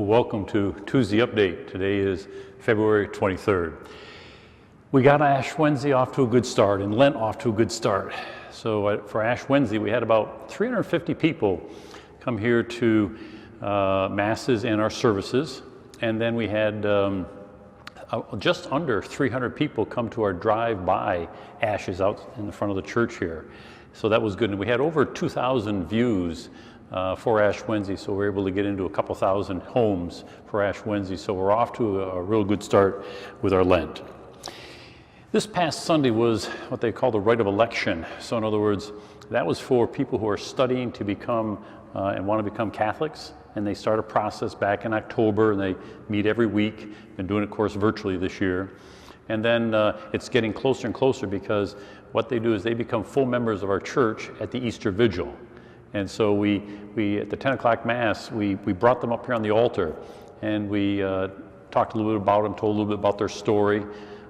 Welcome to Tuesday Update. Today is February 23rd. We got Ash Wednesday off to a good start and Lent off to a good start. So for Ash Wednesday, we had about 350 people come here to Masses and our services. And then we had just under 300 people come to our drive-by ashes out in the front of the church here. So that was good. And we had over 2,000 views for Ash Wednesday, so we're able to get into a couple thousand homes for Ash Wednesday. So we're off to a real good start with our Lent. This past Sunday was what they call the rite of election. So in other words, that was for people who are studying to become and want to become Catholics. And they start a process back in October, and they meet every week. Been doing it, of course, virtually this year. And then it's getting closer and closer, because what they do is they become full members of our church at the Easter Vigil. And so we at the 10 o'clock Mass, we brought them up here on the altar, and we talked a little bit about them, told a little bit about their story.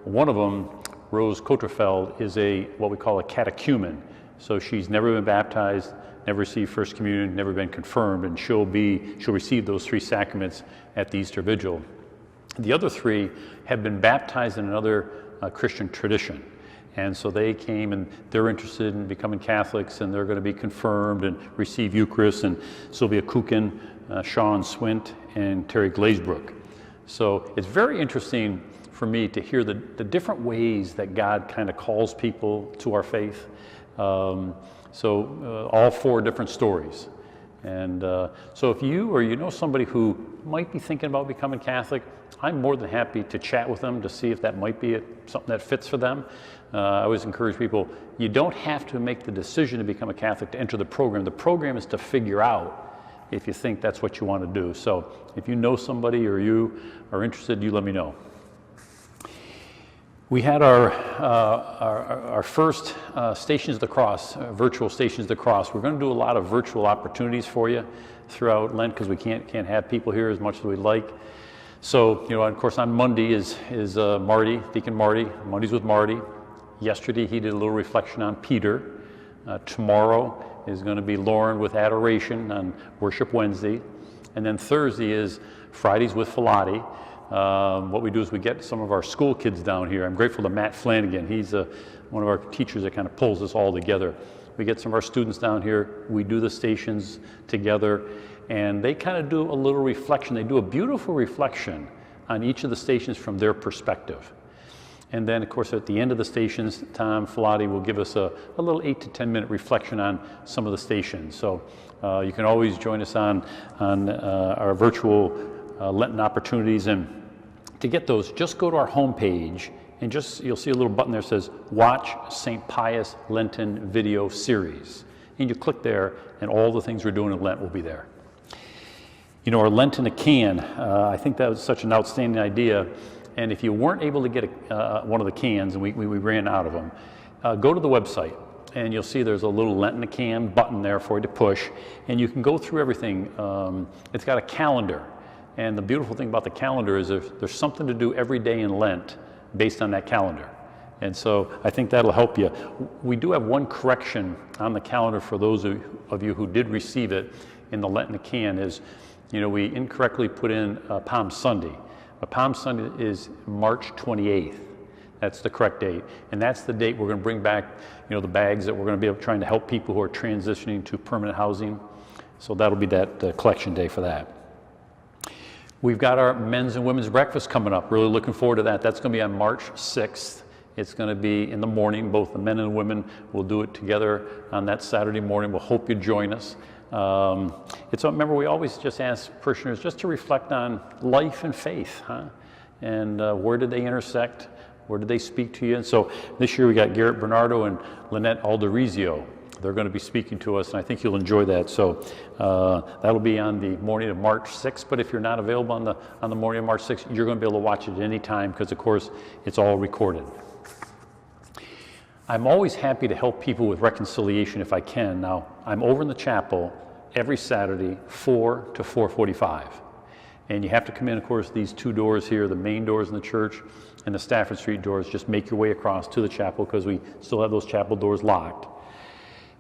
One of them, Rose Coterfeld, is what we call a catechumen. So she's never been baptized, never received First Communion, never been confirmed, and she'll receive those three sacraments at the Easter Vigil. The other three have been baptized in another Christian tradition. And so they came, and they're interested in becoming Catholics, and they're going to be confirmed and receive Eucharist, and Sylvia Kukin, Sean Swint, and Terry Glazebrook. So it's very interesting for me to hear the different ways that God kind of calls people to our faith. All four different stories. And so if you or you know somebody who might be thinking about becoming Catholic, I'm more than happy to chat with them to see if that might be something that fits for them. I always encourage people, you don't have to make the decision to become a Catholic to enter the program. The program is to figure out if you think that's what you want to do. So if you know somebody or you are interested, you let me know. We had our first Stations of the Cross, virtual Stations of the Cross. We're going to do a lot of virtual opportunities for you throughout Lent, because we can't have people here as much as we'd like. So, of course, on Monday is Marty, Deacon Marty, Mondays with Marty. Yesterday he did a little reflection on Peter. Tomorrow is going to be Lauren with Adoration on Worship Wednesday. And then Thursday is Fridays with Filati. What we do is we get some of our school kids down here. I'm grateful to Matt Flanagan. He's one of our teachers that kind of pulls this all together. We get some of our students down here. We do the stations together, and they kind of do a little reflection. They do a beautiful reflection on each of the stations from their perspective. And then, of course, at the end of the stations, Tom Filati will give us a little 8 to 10 minute reflection on some of the stations. So you can always join us on our virtual Lenten opportunities. And to get those, just go to our homepage, and you'll see a little button there that says Watch St. Pius Lenten Video Series. And you click there, and all the things we're doing in Lent will be there. Our Lent in a can, I think that was such an outstanding idea. And if you weren't able to get one of the cans, and we ran out of them, go to the website, and you'll see there's a little Lent in a can button there for you to push, and you can go through everything. It's got a calendar. And the beautiful thing about the calendar is there's something to do every day in Lent based on that calendar. And so I think that'll help you. We do have one correction on the calendar for those of you who did receive it in the Lent in a can is, we incorrectly put in Palm Sunday. Palm Sunday is March 28th. That's the correct date. And that's the date we're going to bring back, the bags that we're going to be trying to help people who are transitioning to permanent housing. So that'll be that collection day for that. We've got our men's and women's breakfast coming up. Really looking forward to that. That's going to be on March 6th. It's going to be in the morning. Both the men and the women will do it together on that Saturday morning. We'll hope you join us. Remember, we always just ask parishioners just to reflect on life and faith, and where did they intersect? Where did they speak to you? And so this year we got Garrett Bernardo and Lynette Alderizio. They're going to be speaking to us, and I think you'll enjoy that. So that'll be on the morning of March 6th. But if you're not available on the morning of March 6th, you're going to be able to watch it at any time, because, of course, it's all recorded. I'm always happy to help people with reconciliation if I can. Now, I'm over in the chapel every Saturday, 4 to 4:45. And you have to come in, of course, these two doors here, the main doors in the church and the Stafford Street doors. Just make your way across to the chapel, because we still have those chapel doors locked.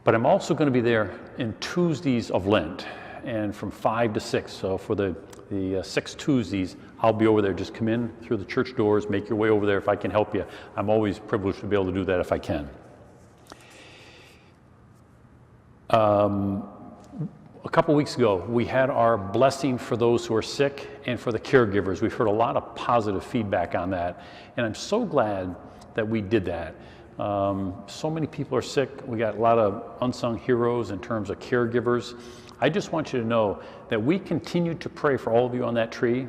But I'm also going to be there in Tuesdays of Lent, and from 5 to 6. So for the the 6 Tuesdays, I'll be over there. Just come in through the church doors, make your way over there if I can help you. I'm always privileged to be able to do that if I can. A couple weeks ago, we had our blessing for those who are sick and for the caregivers. We've heard a lot of positive feedback on that, and I'm so glad that we did that. So many people are sick. We got a lot of unsung heroes in terms of caregivers. I just want you to know that we continue to pray for all of you on that tree,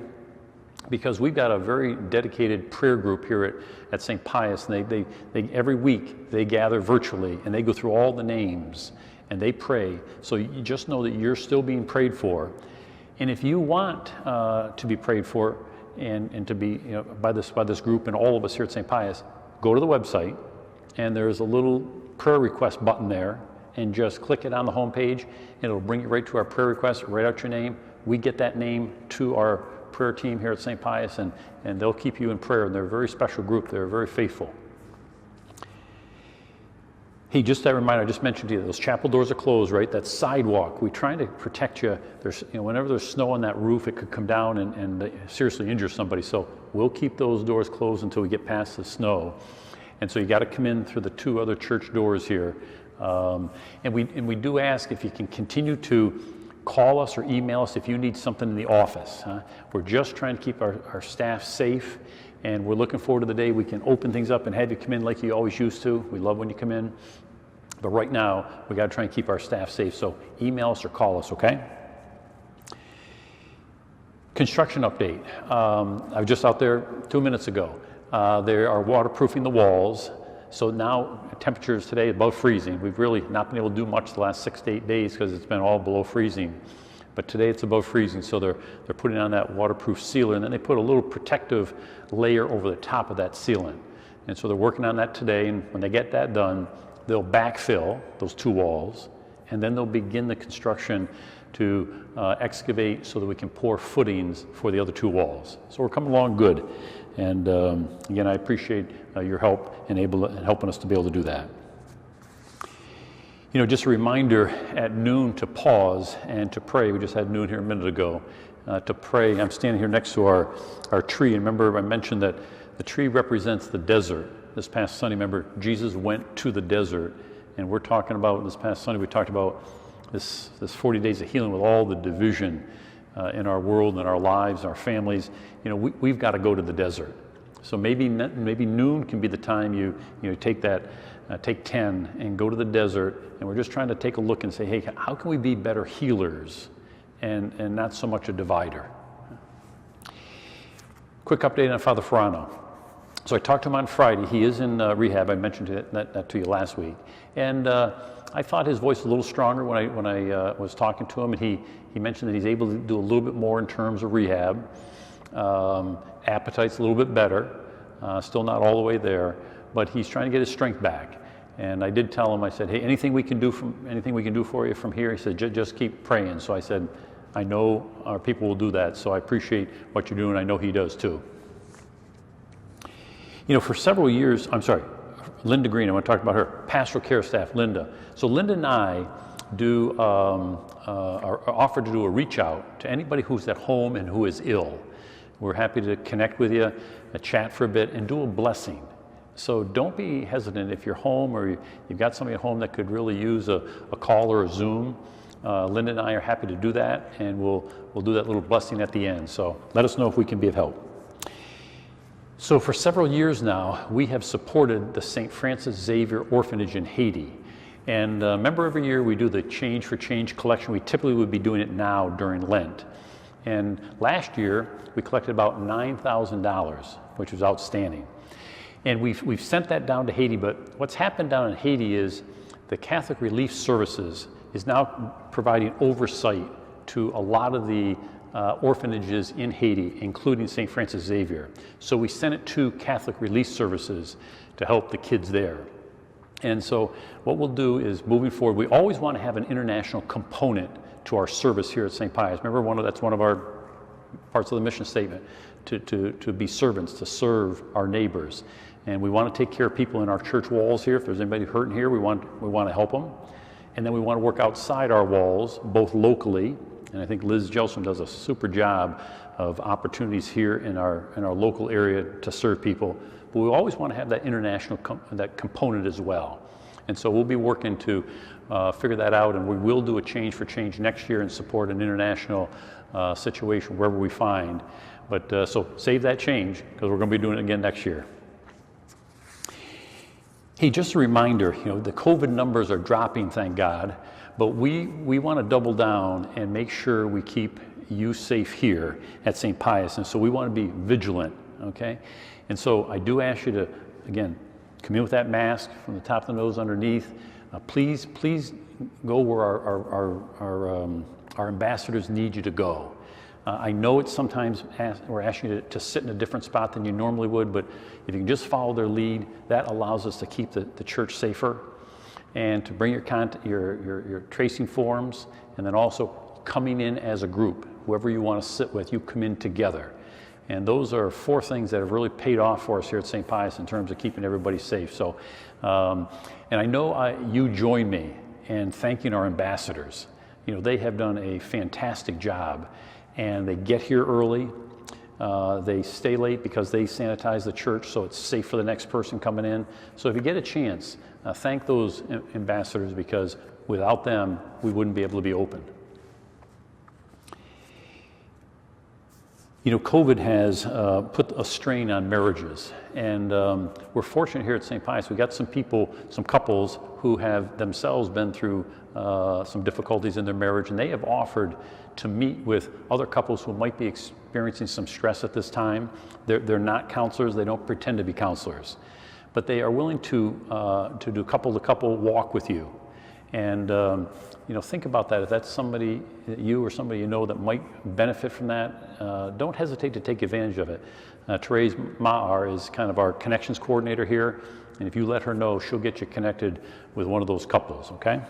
because we've got a very dedicated prayer group here at St. Pius, and they every week they gather virtually and they go through all the names and they pray. So you just know that you're still being prayed for. And if you want to be prayed for and to be by this group and all of us here at St. Pius, go to the website, and there's a little prayer request button there, and just click it on the home page, and it'll bring you right to our prayer request. Write out your name. We get that name to our prayer team here at St. Pius, and they'll keep you in prayer. And they're a very special group. They're very faithful. Hey, just that reminder, I just mentioned to you, those chapel doors are closed, right? That sidewalk, we're trying to protect you. There's, whenever there's snow on that roof, it could come down and seriously injure somebody. So we'll keep those doors closed until we get past the snow. And so you got to come in through the 2 other church doors here. And we do ask if you can continue to call us or email us if you need something in the office. We're just trying to keep our staff safe, and we're looking forward to the day we can open things up and have you come in like you always used to. We love when you come in. But right now, we got to try and keep our staff safe. So email us or call us, okay? Construction update. I was just out there 2 minutes ago. They are waterproofing the walls. So now temperatures today above freezing. We've really not been able to do much the last 6 to 8 days because it's been all below freezing. But today it's above freezing, so they're putting on that waterproof sealer, and then they put a little protective layer over the top of that sealant. And so they're working on that today, and when they get that done, they'll backfill those 2 walls, and then they'll begin the construction to excavate so that we can pour footings for the other 2 walls. So we're coming along good. And again, I appreciate your help in helping us to be able to do that. Just a reminder at noon to pause and to pray. We just had noon here a minute ago to pray. I'm standing here next to our tree. And remember, I mentioned that the tree represents the desert. This past Sunday, remember, Jesus went to the desert. And we're talking about, this past Sunday, we talked about this 40 days of healing with all the division in our world and our lives, our families. We've got to go to the desert. So maybe noon can be the time you take 10 and go to the desert, and we're just trying to take a look and say, hey, how can we be better healers and not so much a divider? Quick update on Father Ferrano. So I talked to him on Friday. He is in rehab. I mentioned that to you last week, and I thought his voice was a little stronger when I was talking to him, and he mentioned that he's able to do a little bit more in terms of rehab. Appetite's a little bit better, still not all the way there, but he's trying to get his strength back. And I did tell him, I said, hey, anything we can do for you from here? He said, just keep praying. So I said, I know our people will do that, so I appreciate what you're doing. I know he does too. For several years, Linda Green, I want to talk about her, pastoral care staff, Linda. So Linda and I are offered to do a reach out to anybody who's at home and who is ill. We're happy to connect with you, chat for a bit, and do a blessing. So don't be hesitant if you're home or you've got somebody at home that could really use a call or a Zoom. Linda and I are happy to do that, and we'll do that little blessing at the end. So let us know if we can be of help. So for several years now, we have supported the St. Francis Xavier Orphanage in Haiti. And remember, every year we do the Change for Change collection. We typically would be doing it now during Lent. And last year, we collected about $9,000, which was outstanding. And we've sent that down to Haiti, but what's happened down in Haiti is the Catholic Relief Services is now providing oversight to a lot of the orphanages in Haiti, including St. Francis Xavier. So we sent it to Catholic Relief Services to help the kids there. And so what we'll do is, moving forward, we always want to have an international component to our service here at St. Pius. Remember, that's one of our parts of the mission statement, to be servants, to serve our neighbors. And we want to take care of people in our church walls here. If there's anybody hurting here, we want to help them. And then we want to work outside our walls, both locally And I think Liz Jelson does a super job of opportunities here in our local area to serve people. But we always want to have that international that component as well. And so we'll be working to figure that out, and we will do a Change for Change next year and support an international situation wherever we find. But so save that change, because we're going to be doing it again next year. Hey, just a reminder, the COVID numbers are dropping, thank God, but we want to double down and make sure we keep you safe here at St. Pius, and so we want to be vigilant, okay? And so I do ask you to, again, come in with that mask from the top of the nose underneath. Please go where our ambassadors need you to go. I know it's sometimes we're asking you to sit in a different spot than you normally would, but if you can just follow their lead, that allows us to keep the church safer, and to bring your tracing forms, and then also coming in as a group. Whoever you want to sit with, you come in together. And those are 4 things that have really paid off for us here at St. Pius in terms of keeping everybody safe. So, and I know you join me in thanking our ambassadors. They have done a fantastic job, and they get here early. They stay late because they sanitize the church so it's safe for the next person coming in. So if you get a chance, thank those ambassadors, because without them, we wouldn't be able to be open. COVID has put a strain on marriages, and we're fortunate here at St. Pius. We got some couples who have themselves been through some difficulties in their marriage, and they have offered to meet with other couples who might be experiencing some stress at this time. They're not counselors, they don't pretend to be counselors, but they are willing to do couple-to-couple walk with you. And think about that. If that's somebody, you or somebody that might benefit from that, don't hesitate to take advantage of it. Therese Maher is kind of our connections coordinator here, and if you let her know, she'll get you connected with one of those couples, okay?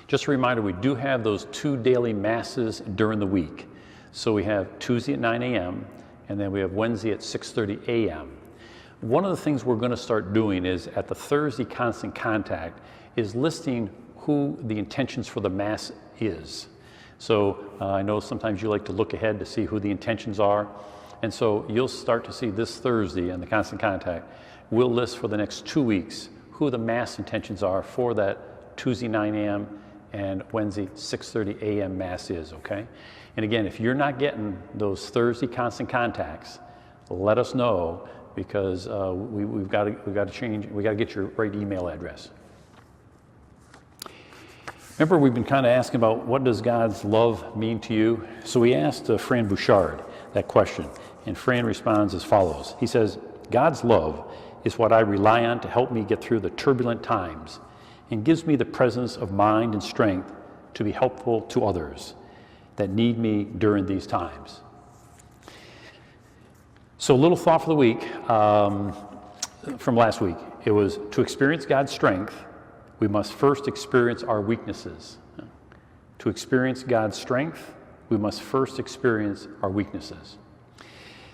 Just a reminder, we do have those 2 daily masses during the week. So we have Tuesday at 9 a.m., and then we have Wednesday at 6:30 a.m. One of the things we're going to start doing is, at the Thursday Constant Contact, is listing who the intentions for the Mass is. So I know sometimes you like to look ahead to see who the intentions are. And so you'll start to see this Thursday in the Constant Contact, we'll list for the next 2 weeks who the Mass intentions are for that Tuesday 9 a.m. and Wednesday 6:30 a.m. Mass is, okay? And again, if you're not getting those Thursday Constant Contacts, let us know, because we've got to change. We got to get your right email address. Remember, we've been kind of asking about, what does God's love mean to you? So we asked Fran Bouchard that question, and Fran responds as follows. He says, God's love is what I rely on to help me get through the turbulent times, and gives me the presence of mind and strength to be helpful to others that need me during these times. So a little thought for the week from last week. It was, to experience God's strength, we must first experience our weaknesses. To experience God's strength, we must first experience our weaknesses.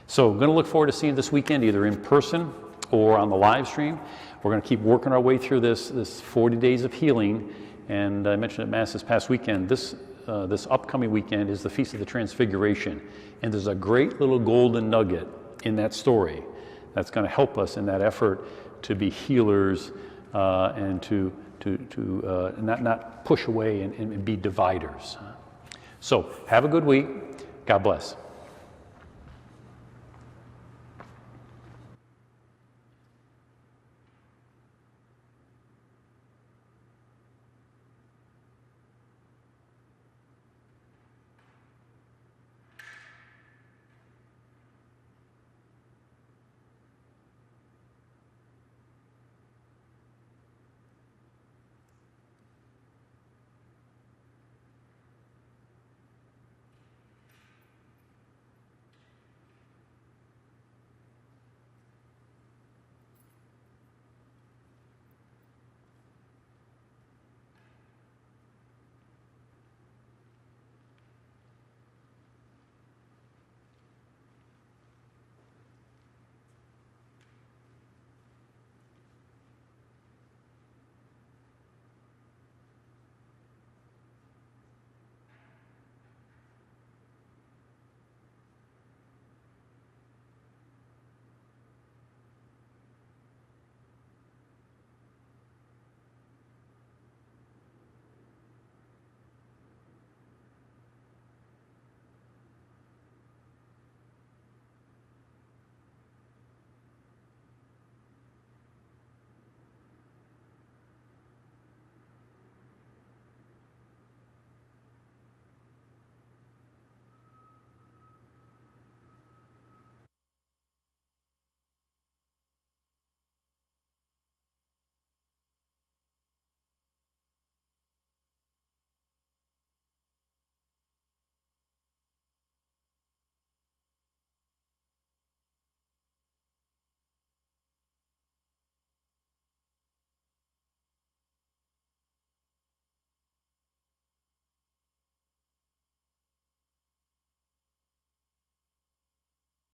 So I'm going to look forward to seeing this weekend, either in person or on the live stream. We're going to keep working our way through this 40 days of healing. And I mentioned at Mass this past weekend, this upcoming weekend is the Feast of the Transfiguration. And there's a great little golden nugget in that story that's going to help us in that effort to be healers and to not push away and be dividers. So have a good week. God bless.